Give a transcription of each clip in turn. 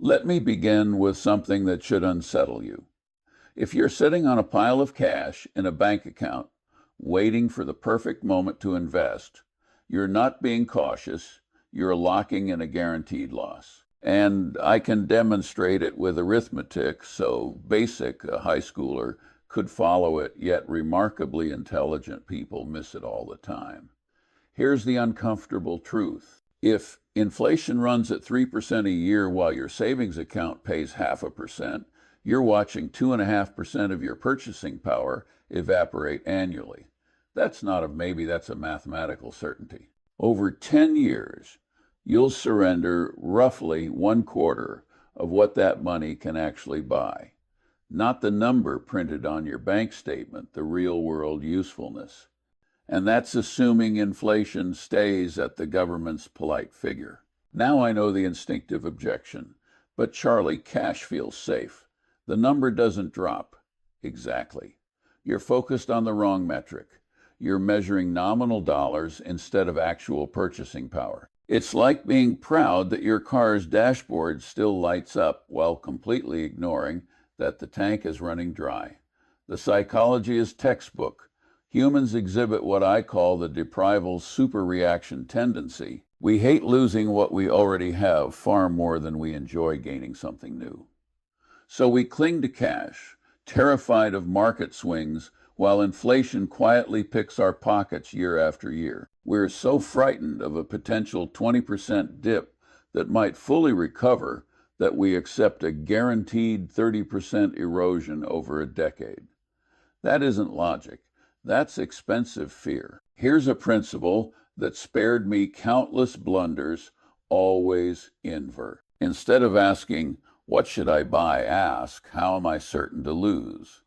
Let me begin with something that should unsettle you. If you're sitting on a pile of cash in a bank account, waiting for the perfect moment to invest, you're not being cautious, you're locking in a guaranteed loss. And I can demonstrate it with arithmetic, so basic, a high schooler could follow it, yet remarkably intelligent people miss it all the time. Here's the uncomfortable truth. If inflation runs at 3% a year while your savings account pays 0.5%, you're watching 2.5% of your purchasing power evaporate annually. That's not a maybe, that's a mathematical certainty. Over 10 years, you'll surrender roughly 1/4 of what that money can actually buy. Not the number printed on your bank statement, the real world usefulness. And that's assuming inflation stays at the government's polite figure. Now I know the instinctive objection, but Charlie, cash feels safe. The number doesn't drop. Exactly. You're focused on the wrong metric. You're measuring nominal dollars instead of actual purchasing power. It's like being proud that your car's dashboard still lights up while completely ignoring that the tank is running dry. The psychology is textbook. Humans exhibit what I call the deprival superreaction tendency. We hate losing what we already have far more than we enjoy gaining something new. So we cling to cash, terrified of market swings, while inflation quietly picks our pockets year after year. We're so frightened of a potential 20% dip that might fully recover that we accept a guaranteed 30% erosion over a decade. That isn't logic. That's expensive fear. Here's a principle that spared me countless blunders. Always invert. Instead of asking, what should I buy? Ask, how am I certain to lose?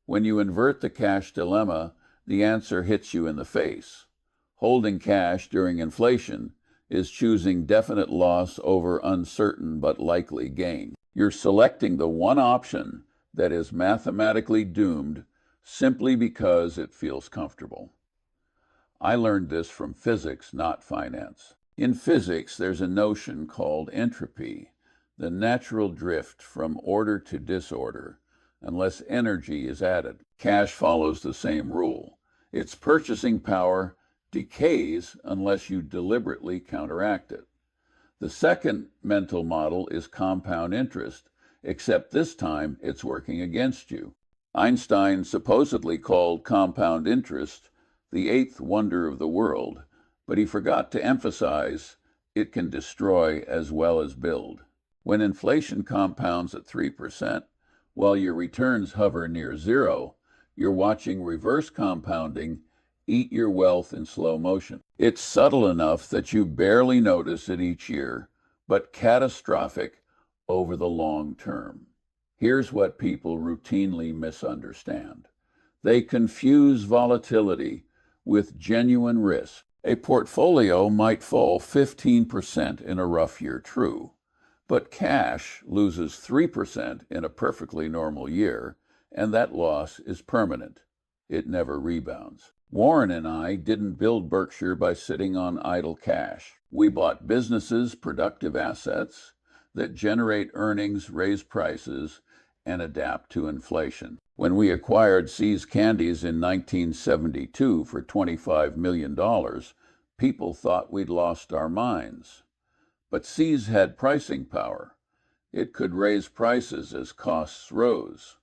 When you invert the cash dilemma, the answer hits you in the face. Holding cash during inflation is choosing definite loss over uncertain but likely gain. You're selecting the one option that is mathematically doomed simply because it feels comfortable. I learned this from physics, not finance. In physics, there's a notion called entropy, the natural drift from order to disorder, unless energy is added. Cash follows the same rule. Its purchasing power decays unless you deliberately counteract it. The second mental model is compound interest, except this time it's working against you. Einstein supposedly called compound interest the eighth wonder of the world, but he forgot to emphasize it can destroy as well as build. When inflation compounds at 3%, while your returns hover near zero, you're watching reverse compounding eat your wealth in slow motion. It's subtle enough that you barely notice it each year, but catastrophic over the long term. Here's what people routinely misunderstand. They confuse volatility with genuine risk. A portfolio might fall 15% in a rough year, true, but cash loses 3% in a perfectly normal year, and that loss is permanent. It never rebounds. Warren and I didn't build Berkshire by sitting on idle cash. We bought businesses, productive assets that generate earnings, raise prices, and adapt to inflation. When we acquired See's Candies in 1972 for $25 million, people thought we'd lost our minds. But See's had pricing power. It could raise prices as costs rose.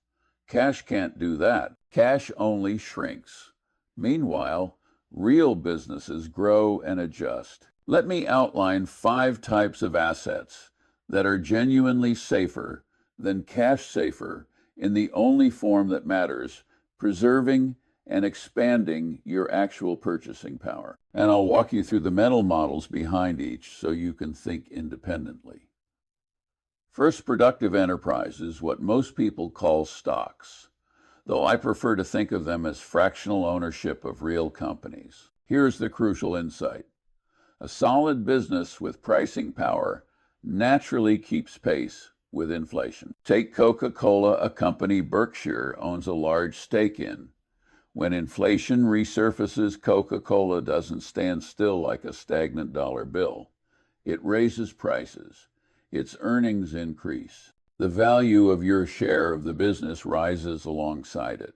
Cash can't do that. Cash only shrinks. Meanwhile, real businesses grow and adjust. Let me outline 5 types of assets that are genuinely safer than cash safer in the only form that matters, preserving and expanding your actual purchasing power. And I'll walk you through the mental models behind each so you can think independently. First, productive enterprises, what most people call stocks, though I prefer to think of them as fractional ownership of real companies. Here's the crucial insight. A solid business with pricing power naturally keeps pace with inflation. Take Coca-Cola, a company Berkshire owns a large stake in. When inflation resurfaces, Coca-Cola doesn't stand still like a stagnant dollar bill. It raises prices. its earnings increase. The value of your share of the business rises alongside it.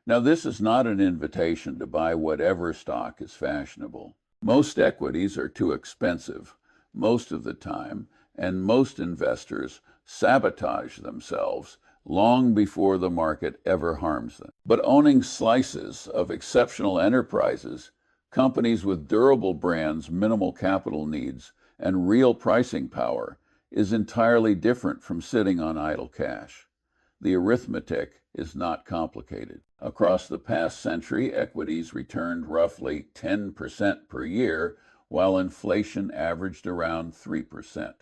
Now, this is not an invitation to buy whatever stock is fashionable. Most equities are too expensive most of the time, and most investors sabotage themselves long before the market ever harms them. But owning slices of exceptional enterprises, companies with durable brands, minimal capital needs, and real pricing power is entirely different from sitting on idle cash. The arithmetic is not complicated. Across the past century, equities returned roughly 10% per year, while inflation averaged around 3%.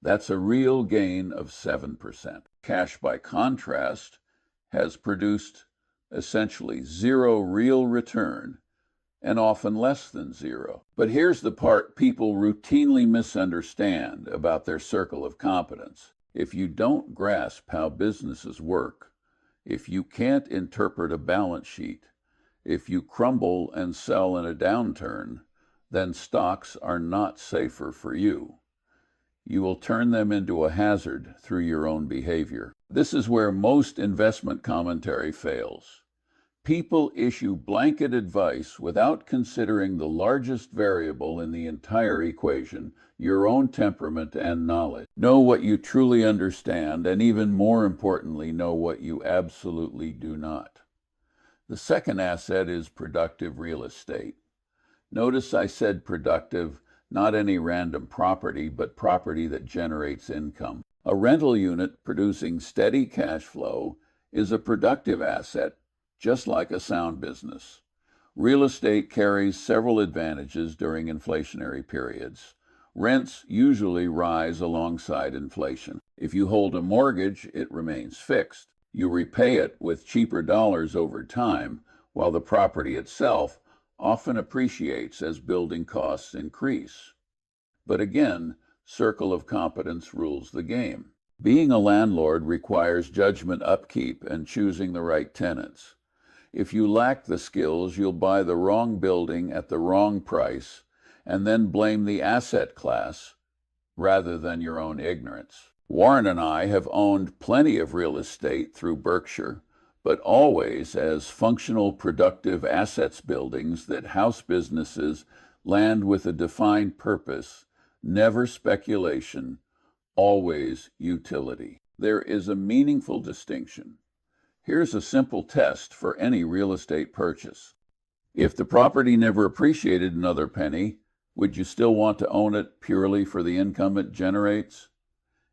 That's a real gain of 7%. Cash, by contrast, has produced essentially zero real return, and often less than zero. But here's the part people routinely misunderstand about their circle of competence. If you don't grasp how businesses work, if you can't interpret a balance sheet, if you crumble and sell in a downturn, then stocks are not safer for you. You will turn them into a hazard through your own behavior. This is where most investment commentary fails. People issue blanket advice without considering the largest variable in the entire equation, your own temperament and knowledge. Know what you truly understand, and even more importantly, know what you absolutely do not. The second asset is productive real estate. Notice I said productive, not any random property, but property that generates income. A rental unit producing steady cash flow is a productive asset, just like a sound business. Real estate carries several advantages during inflationary periods. Rents usually rise alongside inflation. If you hold a mortgage, it remains fixed. You repay it with cheaper dollars over time, while the property itself often appreciates as building costs increase. But again, circle of competence rules the game. Being a landlord requires judgment, upkeep, and choosing the right tenants. If you lack the skills, you'll buy the wrong building at the wrong price and then blame the asset class rather than your own ignorance. Warren and I have owned plenty of real estate through Berkshire, but always as functional, productive assets buildings that house businesses, land with a defined purpose, never speculation, always utility. There is a meaningful distinction. Here's a simple test for any real estate purchase. If the property never appreciated another penny, would you still want to own it purely for the income it generates?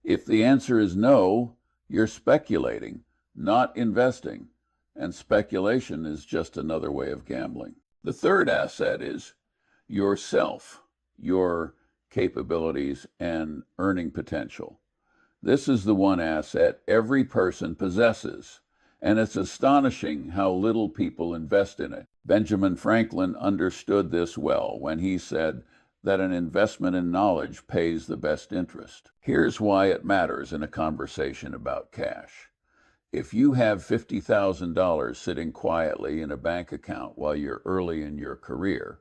If the answer is no, you're speculating, not investing, and speculation is just another way of gambling. The third asset is yourself, your capabilities and earning potential. This is the one asset every person possesses, and it's astonishing how little people invest in it. Benjamin Franklin understood this well when he said that an investment in knowledge pays the best interest. Here's why it matters in a conversation about cash. If you have $50,000 sitting quietly in a bank account while you're early in your career,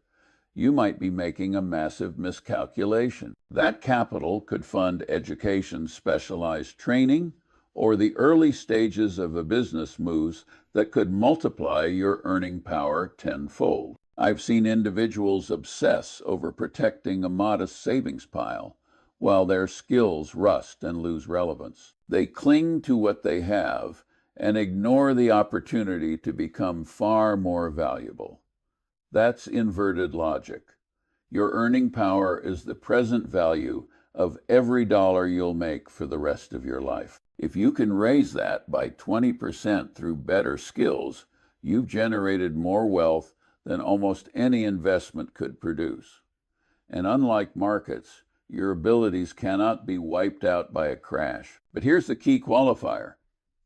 you might be making a massive miscalculation. That capital could fund education, specialized training, or the early stages of a business moves that could multiply your earning power tenfold. I've seen individuals obsess over protecting a modest savings pile while their skills rust and lose relevance. They cling to what they have and ignore the opportunity to become far more valuable. That's inverted logic. Your earning power is the present value of every dollar you'll make for the rest of your life. If you can raise that by 20% through better skills, you've generated more wealth than almost any investment could produce. And unlike markets, your abilities cannot be wiped out by a crash. But here's the key qualifier.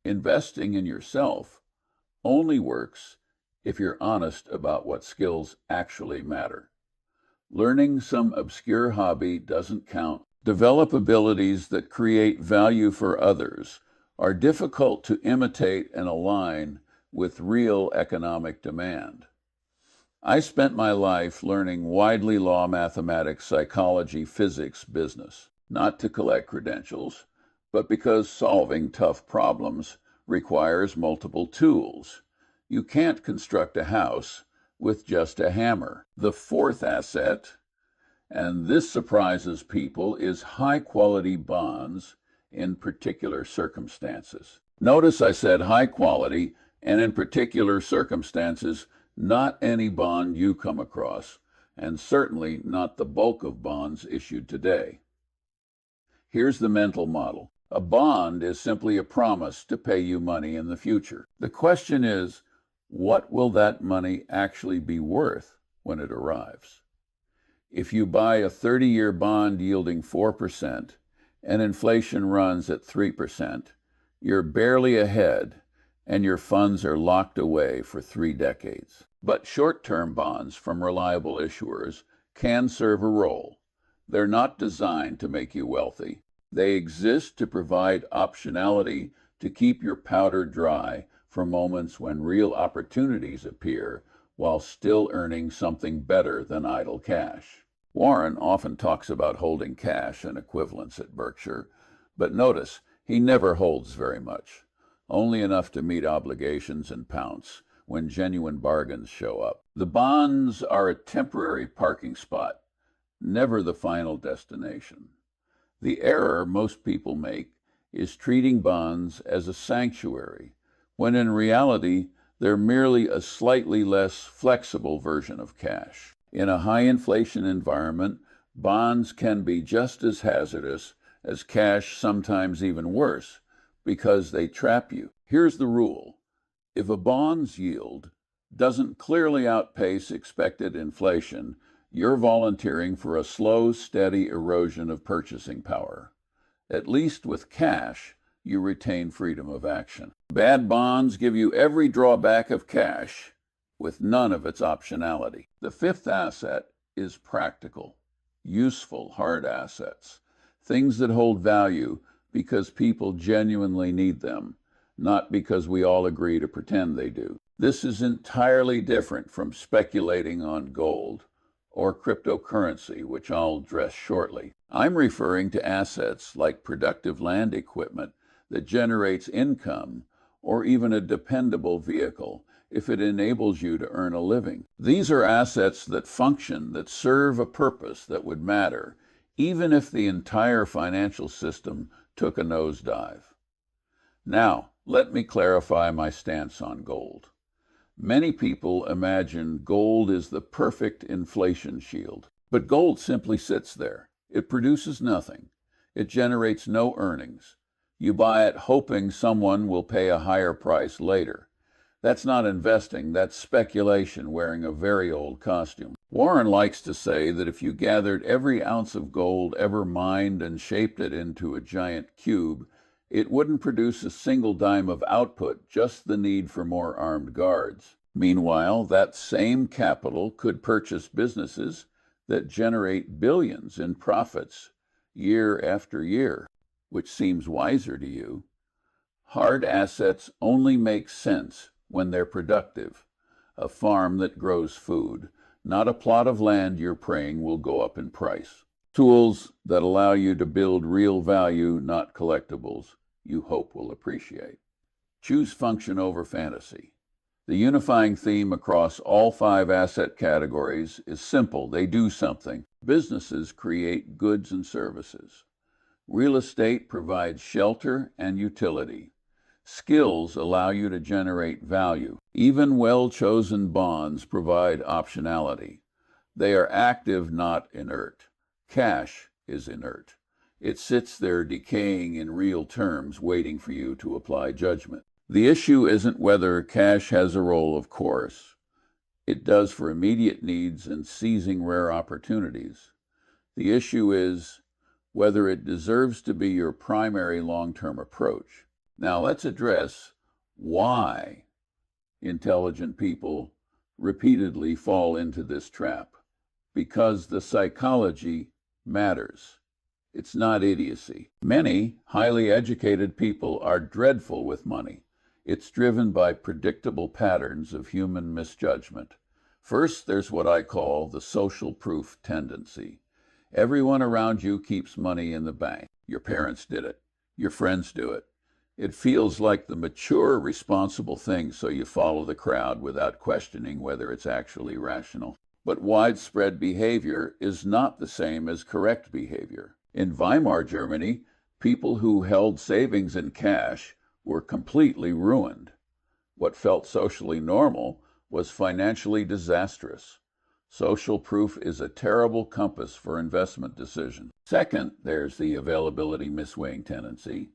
Investing in yourself only works if you're honest about what skills actually matter. Learning some obscure hobby doesn't count. Develop abilities that create value for others are difficult to imitate and align with real economic demand. I spent my life learning widely law, mathematics, psychology, physics, business. not to collect credentials, but because solving tough problems requires multiple tools. You can't construct a house with just a hammer. The fourth asset, and this surprises people, is high-quality bonds in particular circumstances. Notice I said high quality, and in particular circumstances, not any bond you come across, and certainly not the bulk of bonds issued today. Here's the mental model. A bond is simply a promise to pay you money in the future. The question is, what will that money actually be worth when it arrives? If you buy a 30-year bond yielding 4% and inflation runs at 3%, you're barely ahead and your funds are locked away for 3 decades. But short-term bonds from reliable issuers can serve a role. They're not designed to make you wealthy. They exist to provide optionality to keep your powder dry for moments when real opportunities appear while still earning something better than idle cash. Warren often talks about holding cash and equivalents at Berkshire, but notice he never holds very much, only enough to meet obligations and pounce when genuine bargains show up. The bonds are a temporary parking spot, never the final destination. The error most people make is treating bonds as a sanctuary, when in reality they're merely a slightly less flexible version of cash. In a high inflation environment, bonds can be just as hazardous as cash, sometimes even worse, because they trap you. Here's the rule. If a bond's yield doesn't clearly outpace expected inflation, you're volunteering for a slow, steady erosion of purchasing power. At least with cash, you retain freedom of action. Bad bonds give you every drawback of cash, with none of its optionality. The fifth asset is practical, useful hard assets, things that hold value because people genuinely need them, not because we all agree to pretend they do. This is entirely different from speculating on gold or cryptocurrency, which I'll address shortly. I'm referring to assets like productive land equipment that generates income, or even a dependable vehicle if it enables you to earn a living. These are assets that function, that serve a purpose that would matter, even if the entire financial system took a nosedive. Now, let me clarify my stance on gold. Many people imagine gold is the perfect inflation shield, but gold simply sits there. It produces nothing. It generates no earnings. You buy it hoping someone will pay a higher price later. That's not investing, that's speculation wearing a very old costume. Warren likes to say that if you gathered every ounce of gold ever mined and shaped it into a giant cube, it wouldn't produce a single dime of output, just the need for more armed guards. Meanwhile, that same capital could purchase businesses that generate billions in profits year after year. Which seems wiser to you. Hard assets only make sense when they're productive. A farm that grows food, not a plot of land you're praying will go up in price. Tools that allow you to build real value, not collectibles, you hope will appreciate. Choose function over fantasy. The unifying theme across all 5 asset categories is simple. They do something. Businesses create goods and services. Real estate provides shelter and utility. Skills allow you to generate value. Even well-chosen bonds provide optionality. They are active, not inert. Cash is inert. It sits there decaying in real terms, waiting for you to apply judgment. The issue isn't whether cash has a role, of course. It does for immediate needs and seizing rare opportunities. The issue is whether it deserves to be your primary long-term approach. Now let's address why intelligent people repeatedly fall into this trap. Because the psychology matters. It's not idiocy. Many highly educated people are dreadful with money. It's driven by predictable patterns of human misjudgment. First, there's what I call the social proof tendency. Everyone around you keeps money in the bank. Your parents did it. Your friends do it. It feels like the mature, responsible thing, so you follow the crowd without questioning whether it's actually rational. But widespread behavior is not the same as correct behavior. In Weimar Germany, people who held savings in cash were completely ruined. What felt socially normal was financially disastrous. Social proof is a terrible compass for investment decisions. Second, there's the availability misweighing tendency.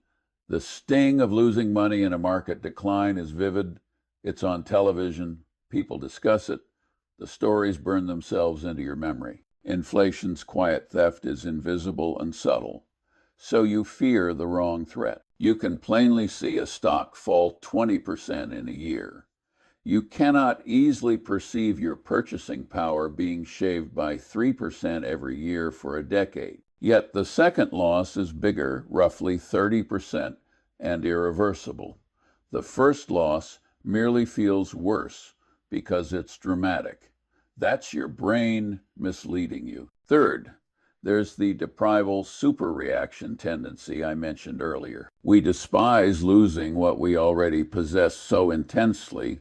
The sting of losing money in a market decline is vivid. It's on television. People discuss it. The stories burn themselves into your memory. Inflation's quiet theft is invisible and subtle, so you fear the wrong threat. You can plainly see a stock fall 20% in a year. You cannot easily perceive your purchasing power being shaved by 3% every year for a decade. Yet the second loss is bigger, roughly 30%, and irreversible. The first loss merely feels worse because it's dramatic. That's your brain misleading you. Third, there's the deprival superreaction tendency I mentioned earlier. We despise losing what we already possess so intensely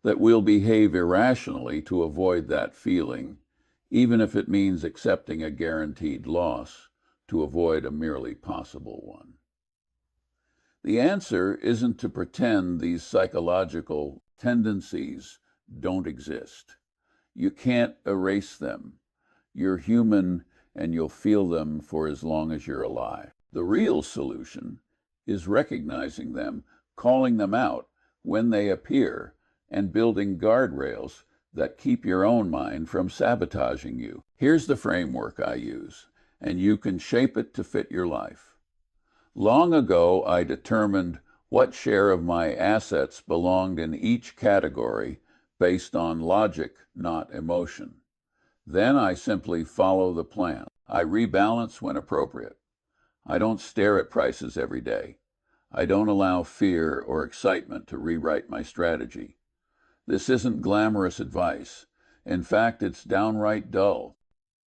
that we'll behave irrationally to avoid that feeling, even if it means accepting a guaranteed loss to avoid a merely possible one. The answer isn't to pretend these psychological tendencies don't exist. You can't erase them. You're human, and you'll feel them for as long as you're alive. The real solution is recognizing them, calling them out when they appear, and building guardrails that keep your own mind from sabotaging you. Here's the framework I use, and you can shape it to fit your life. Long ago, I determined what share of my assets belonged in each category based on logic, not emotion. Then I simply follow the plan. I rebalance when appropriate. I don't stare at prices every day. I don't allow fear or excitement to rewrite my strategy. This isn't glamorous advice. In fact, it's downright dull.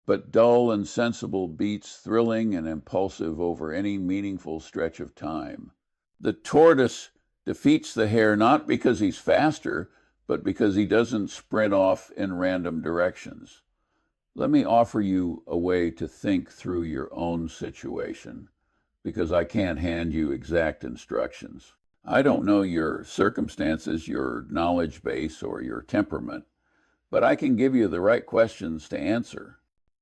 But dull and sensible beats thrilling and impulsive over any meaningful stretch of time. The tortoise defeats the hare not because he's faster, but because he doesn't sprint off in random directions. Let me offer you a way to think through your own situation, because I can't hand you exact instructions. I don't know your circumstances, your knowledge base, or your temperament, but I can give you the right questions to answer.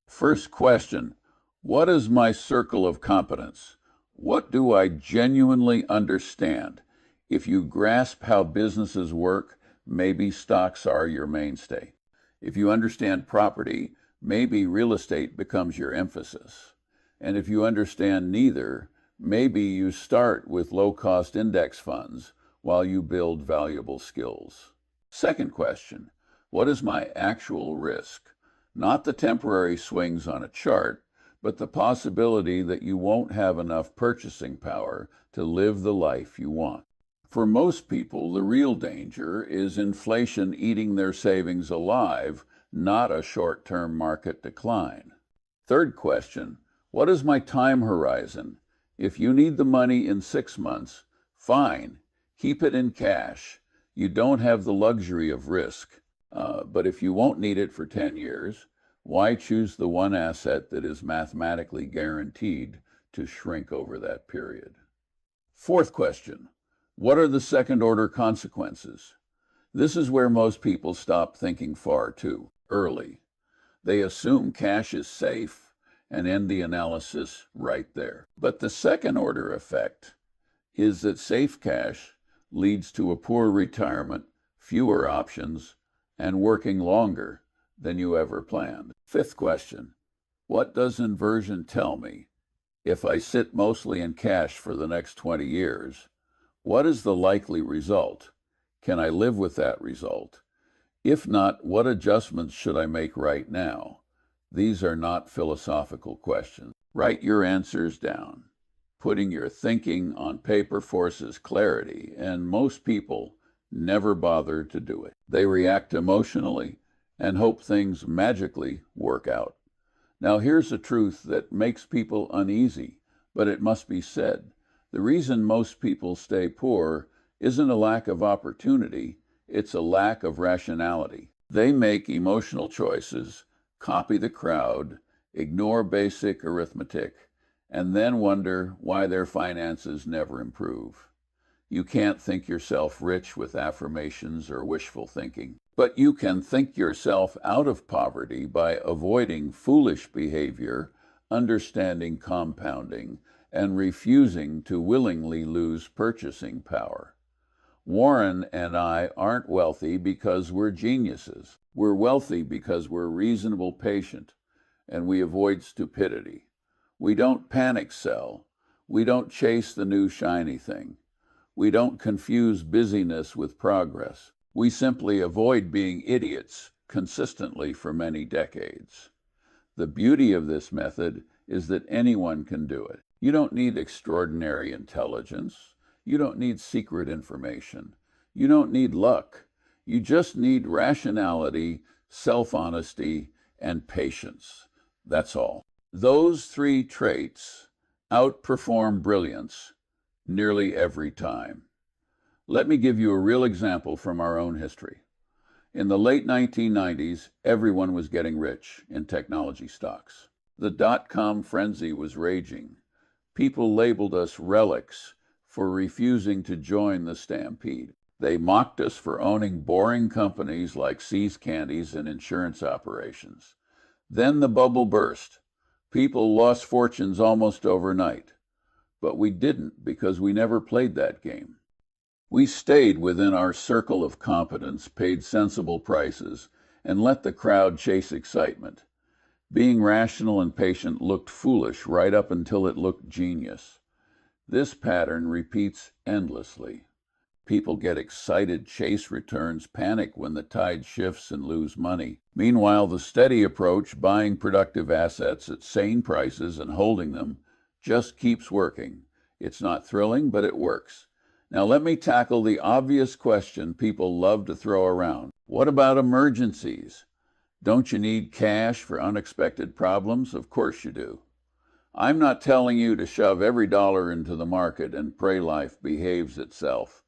First question, what is my circle of competence? What do I genuinely understand? If you grasp how businesses work, maybe stocks are your mainstay. If you understand property, maybe real estate becomes your emphasis. And if you understand neither, maybe you start with low-cost index funds while you build valuable skills. Second question, what is my actual risk? Not the temporary swings on a chart, but the possibility that you won't have enough purchasing power to live the life you want. For most people, the real danger is inflation eating their savings alive, not a short-term market decline. Third question, what is my time horizon? If you need the money in 6 months, fine, keep it in cash. You don't have the luxury of risk. But if you won't need it for 10 years, why choose the one asset that is mathematically guaranteed to shrink over that period? Fourth question, what are the second-order consequences? This is where most people stop thinking far too early. They assume cash is safe and end the analysis right there. But the second-order effect is that safe cash leads to a poor retirement, fewer options, and working longer than you ever planned. Fifth question, what does inversion tell me? If I sit mostly in cash for the next 20 years, what is the likely result? Can I live with that result? If not, what adjustments should I make right now? These are not philosophical questions. Write your answers down. Putting your thinking on paper forces clarity, and most people never bother to do it. They react emotionally and hope things magically work out. Now here's a truth that makes people uneasy, but it must be said. The reason most people stay poor isn't a lack of opportunity, it's a lack of rationality. They make emotional choices, copy the crowd, ignore basic arithmetic, and then wonder why their finances never improve. You can't think yourself rich with affirmations or wishful thinking, but you can think yourself out of poverty by avoiding foolish behavior, understanding compounding, and refusing to willingly lose purchasing power. Warren and I aren't wealthy because we're geniuses. We're wealthy because we're reasonable patient, and we avoid stupidity. We don't panic sell. We don't chase the new shiny thing. We don't confuse busyness with progress. We simply avoid being idiots consistently for many decades. The beauty of this method is that anyone can do it. You don't need extraordinary intelligence. You don't need secret information. You don't need luck. You just need rationality, self-honesty, and patience. That's all. Those three traits outperform brilliance nearly every time. Let me give you a real example from our own history. In the late 1990s, everyone was getting rich in technology stocks. The dot-com frenzy was raging. People labeled us relics for refusing to join the stampede. They mocked us for owning boring companies like See's Candies and insurance operations. Then the bubble burst. People lost fortunes almost overnight. But we didn't because we never played that game. We stayed within our circle of competence, paid sensible prices, and let the crowd chase excitement. Being rational and patient looked foolish right up until it looked genius. This pattern repeats endlessly. People get excited, chase returns, panic when the tide shifts and lose money. Meanwhile, the steady approach, buying productive assets at sane prices and holding them, just keeps working. It's not thrilling, but it works. Now let me tackle the obvious question people love to throw around. What about emergencies? Don't you need cash for unexpected problems? Of course you do. I'm not telling you to shove every dollar into the market and pray life behaves itself.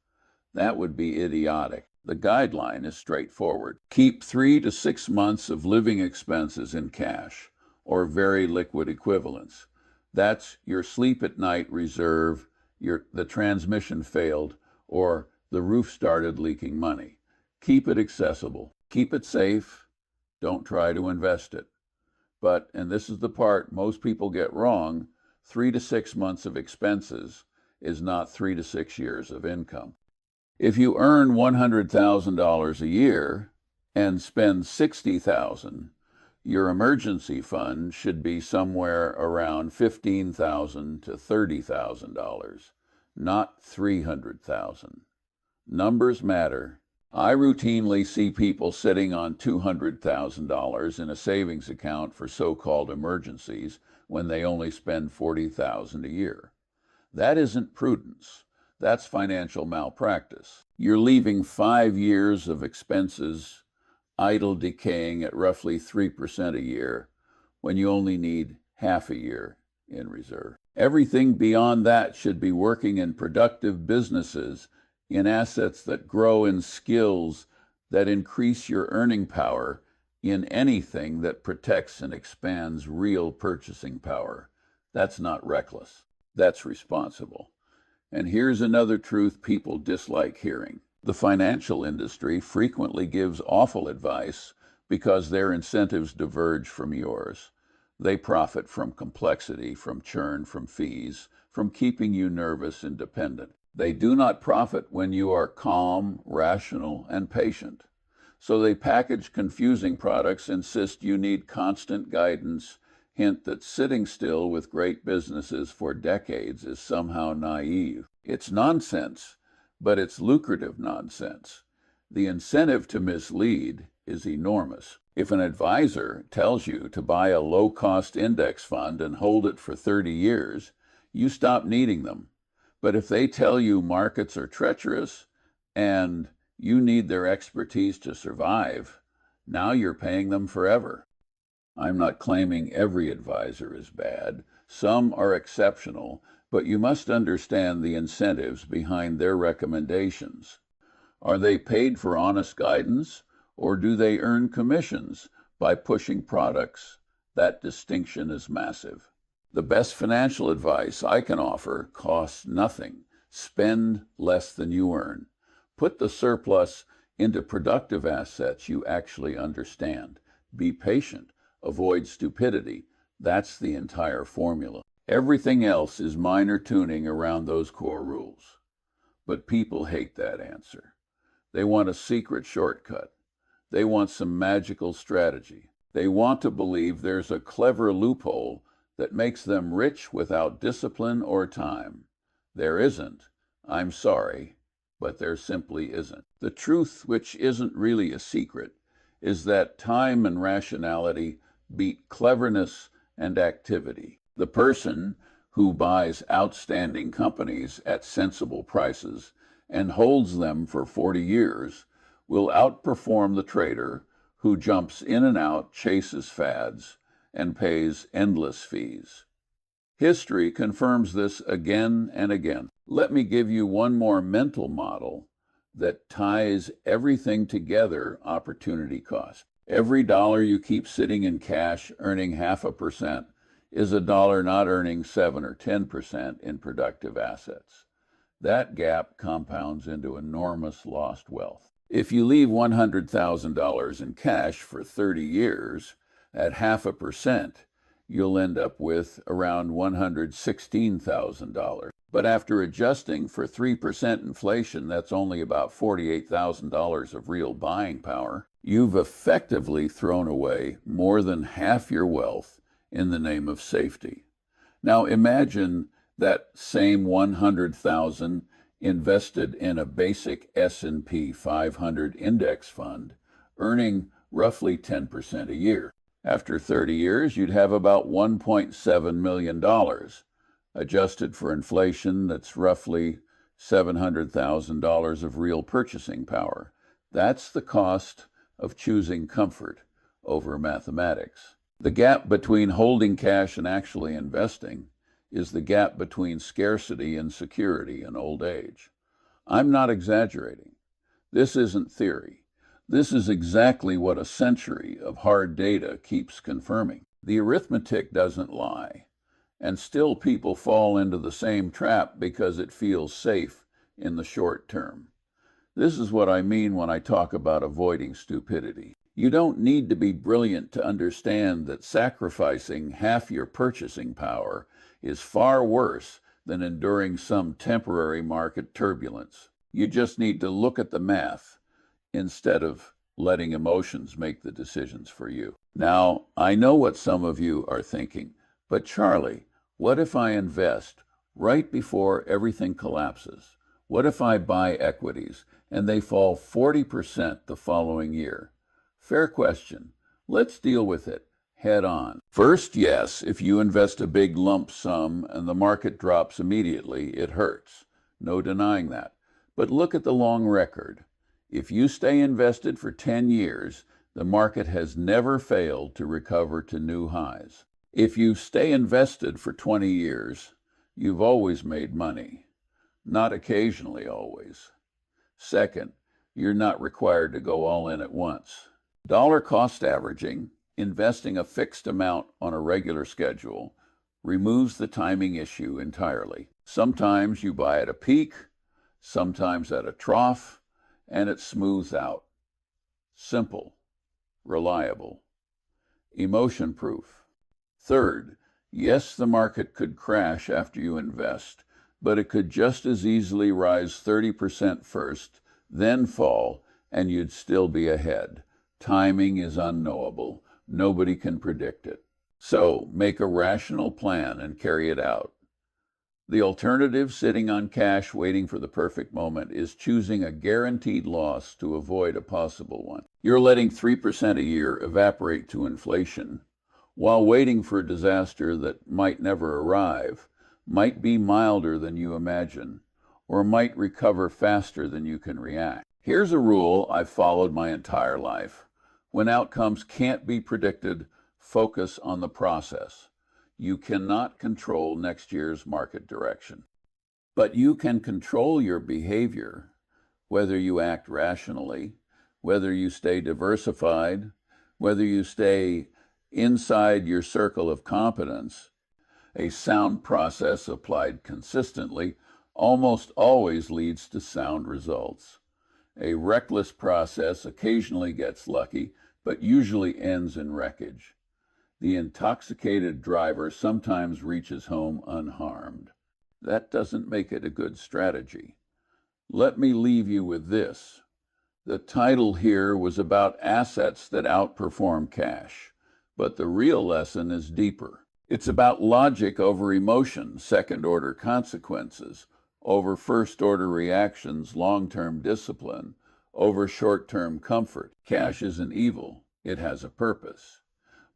That would be idiotic. The guideline is straightforward. Keep 3 to 6 months of living expenses in cash, or very liquid equivalents. That's your sleep at night reserve, the transmission failed, or the roof started leaking money. Keep it accessible. Keep it safe. Don't try to invest it. But, and this is the part most people get wrong, 3 to 6 months of expenses is not 3 to 6 years of income. If you earn $100,000 a year and spend $60,000, your emergency fund should be somewhere around $15,000 to $30,000, not $300,000. Numbers matter. I routinely see people sitting on $200,000 in a savings account for so-called emergencies when they only spend $40,000 a year. That isn't prudence. That's financial malpractice. You're leaving 5 years of expenses idle decaying at roughly 3% a year when you only need half a year in reserve. Everything beyond that should be working in productive businesses, in assets that grow, in skills that increase your earning power, in anything that protects and expands real purchasing power. That's not reckless. That's responsible. And here's another truth people dislike hearing. The financial industry frequently gives awful advice because their incentives diverge from yours. They profit from complexity, from churn, from fees, from keeping you nervous and dependent. They do not profit when you are calm, rational, and patient. So they package confusing products, insist you need constant guidance, hint that sitting still with great businesses for decades is somehow naive. It's nonsense, but it's lucrative nonsense. The incentive to mislead is enormous. If an advisor tells you to buy a low-cost index fund and hold it for 30 years, you stop needing them. But if they tell you markets are treacherous and you need their expertise to survive, now you're paying them forever. I'm not claiming every advisor is bad. Some are exceptional, but you must understand the incentives behind their recommendations. Are they paid for honest guidance, or do they earn commissions by pushing products? That distinction is massive. The best financial advice I can offer costs nothing. Spend less than you earn. Put the surplus into productive assets you actually understand. Be patient. Avoid stupidity. That's the entire formula. Everything else is minor tuning around those core rules. But people hate that answer. They want a secret shortcut. They want some magical strategy. They want to believe there's a clever loophole that makes them rich without discipline or time. There isn't. I'm sorry, but there simply isn't. The truth, which isn't really a secret, is that time and rationality beat cleverness and activity. The person who buys outstanding companies at sensible prices and holds them for 40 years will outperform the trader who jumps in and out, chases fads, and pays endless fees. History confirms this again and again. Let me give you one more mental model that ties everything together: opportunity cost. Every dollar you keep sitting in cash earning 0.5% is a dollar not earning 7 or 10% in productive assets. That gap compounds into enormous lost wealth. If you leave $100,000 in cash for 30 years at 0.5%, you'll end up with around $116,000. But after adjusting for 3% inflation, that's only about $48,000 of real buying power. You've effectively thrown away more than half your wealth in the name of safety. Now imagine that same 100,000 invested in a basic S&P 500 index fund, earning roughly 10% a year. After 30 years, you'd have about $1.7 million. Adjusted for inflation, that's roughly $700,000 of real purchasing power. That's the cost of choosing comfort over mathematics. The gap between holding cash and actually investing is the gap between scarcity and security in old age. I'm not exaggerating. This isn't theory. This is exactly what a century of hard data keeps confirming. The arithmetic doesn't lie, and still people fall into the same trap because it feels safe in the short term. This is what I mean when I talk about avoiding stupidity. You don't need to be brilliant to understand that sacrificing half your purchasing power is far worse than enduring some temporary market turbulence. You just need to look at the math instead of letting emotions make the decisions for you. Now, I know what some of you are thinking, but Charlie, what if I invest right before everything collapses? What if I buy equities and they fall 40% the following year? Fair question. Let's deal with it head on. First, yes, if you invest a big lump sum and the market drops immediately, it hurts. No denying that. But look at the long record. If you stay invested for 10 years, the market has never failed to recover to new highs. If you stay invested for 20 years, you've always made money. Not occasionally always. Second, you're not required to go all in at once. Dollar cost averaging, investing a fixed amount on a regular schedule, removes the timing issue entirely. Sometimes you buy at a peak, sometimes at a trough, and it smooths out. Simple, reliable, emotion-proof. Third, yes, the market could crash after you invest, but it could just as easily rise 30% first, then fall, and you'd still be ahead. Timing is unknowable. Nobody can predict it. So make a rational plan and carry it out. The alternative, sitting on cash waiting for the perfect moment, is choosing a guaranteed loss to avoid a possible one. You're letting 3% a year evaporate to inflation while waiting for a disaster that might never arrive, might be milder than you imagine, or might recover faster than you can react. Here's a rule I've followed my entire life. When outcomes can't be predicted, Focus on the process. You cannot control next year's market direction, but you can control your behavior, whether you act rationally, whether you stay diversified, whether you stay inside your circle of competence. A sound process applied consistently almost always leads to sound results. A reckless process occasionally gets lucky, but usually ends in wreckage. The intoxicated driver sometimes reaches home unharmed. That doesn't make it a good strategy. Let me leave you with this. The title here was about assets that outperform cash, but the real lesson is deeper. It's about logic over emotion, second-order consequences, over first-order reactions, long-term discipline, over short-term comfort. Cash isn't evil. It has a purpose.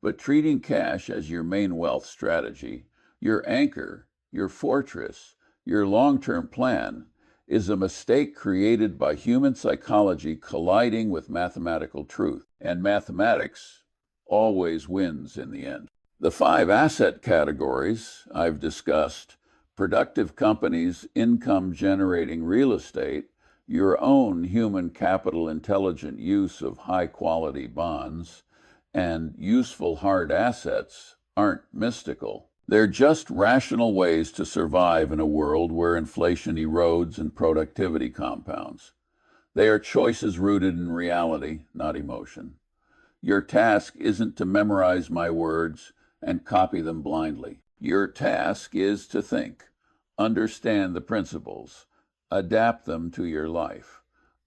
But treating cash as your main wealth strategy, your anchor, your fortress, your long-term plan, is a mistake created by human psychology colliding with mathematical truth. And mathematics always wins in the end. The 5 asset categories I've discussed: productive companies, income-generating real estate, your own human capital intelligent use of high-quality bonds, and useful hard assets, aren't mystical. They're just rational ways to survive in a world where inflation erodes and productivity compounds. They are choices rooted in reality, not emotion. Your task isn't to memorize my words and copy them blindly. Your task is to think, understand the principles, adapt them to your life,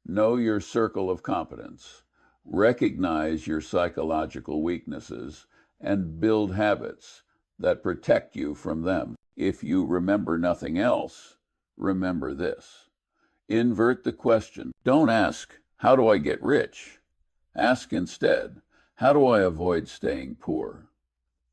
know your circle of competence, recognize your psychological weaknesses, and build habits that protect you from them. If you remember nothing else, remember this. Invert the question. Don't ask, how do I get rich? Ask instead, how do I avoid staying poor?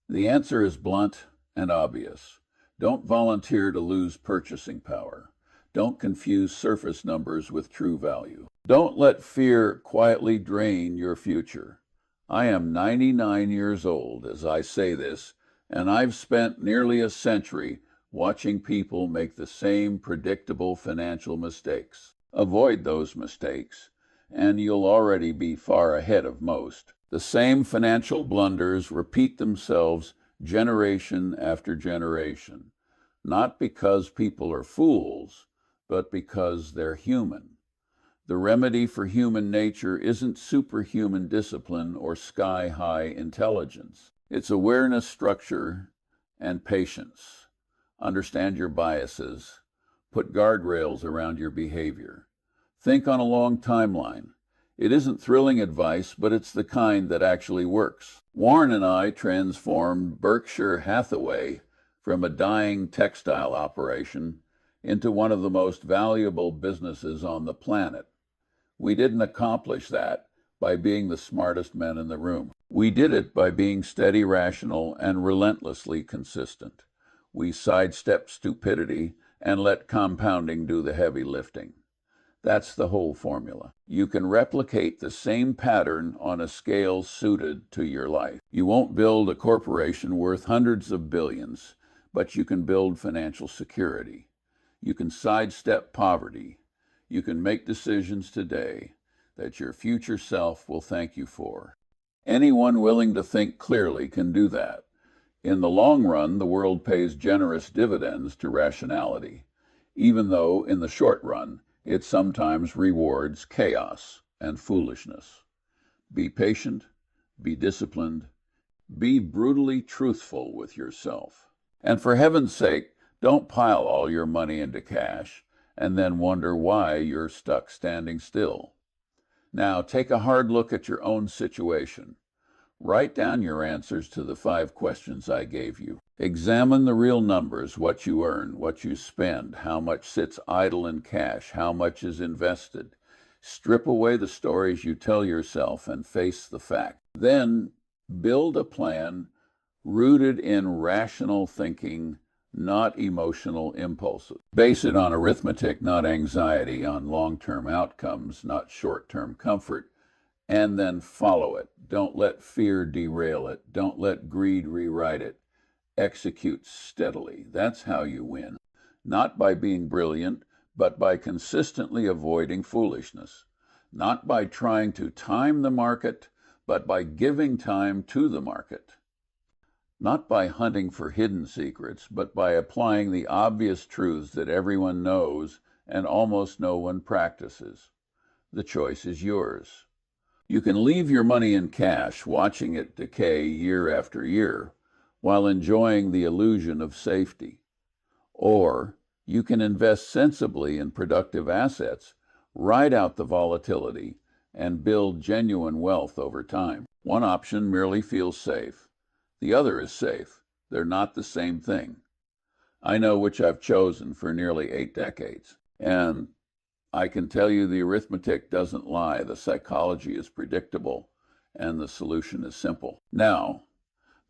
The answer is blunt and obvious. Don't volunteer to lose purchasing power. Don't confuse surface numbers with true value. Don't let fear quietly drain your future. I am 99 years old as I say this, and I've spent nearly a century watching people make the same predictable financial mistakes. Avoid those mistakes, and you'll already be far ahead of most. The same financial blunders repeat themselves generation after generation, not because people are fools, but because they're human. The remedy for human nature isn't superhuman discipline or sky-high intelligence. It's awareness, structure, and patience. Understand your biases. Put guardrails around your behavior. Think on a long timeline. It isn't thrilling advice, but it's the kind that actually works. Warren and I transformed Berkshire Hathaway from a dying textile operation into one of the most valuable businesses on the planet. We didn't accomplish that by being the smartest men in the room. We did it by being steady, rational, and relentlessly consistent. We sidestepped stupidity and let compounding do the heavy lifting. That's the whole formula. You can replicate the same pattern on a scale suited to your life. You won't build a corporation worth hundreds of billions, but you can build financial security. You can sidestep poverty. You can make decisions today that your future self will thank you for. Anyone willing to think clearly can do that. In the long run, the world pays generous dividends to rationality, even though in the short run, it sometimes rewards chaos and foolishness. Be patient, be disciplined, be brutally truthful with yourself. And for heaven's sake, don't pile all your money into cash and then wonder why you're stuck standing still. Now, take a hard look at your own situation. Write down your answers to the 5 questions I gave you. Examine the real numbers, what you earn, what you spend, how much sits idle in cash, how much is invested. Strip away the stories you tell yourself and face the fact. Then build a plan rooted in rational thinking, not emotional impulses. Base it on arithmetic, not anxiety, on long-term outcomes, not short-term comfort, and then follow it. Don't let fear derail it. Don't let greed rewrite it. Execute steadily. That's how you win. Not by being brilliant, but by consistently avoiding foolishness. Not by trying to time the market, but by giving time to the market. Not by hunting for hidden secrets, but by applying the obvious truths that everyone knows and almost no one practices. The choice is yours. You can leave your money in cash, watching it decay year after year, while enjoying the illusion of safety. Or you can invest sensibly in productive assets, ride out the volatility, and build genuine wealth over time. One option merely feels safe. The other is safe. They're not the same thing. I know which I've chosen for nearly 8 decades. And I can tell you the arithmetic doesn't lie. The psychology is predictable, and the solution is simple. Now,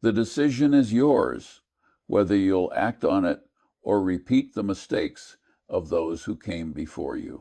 the decision is yours, whether you'll act on it or repeat the mistakes of those who came before you.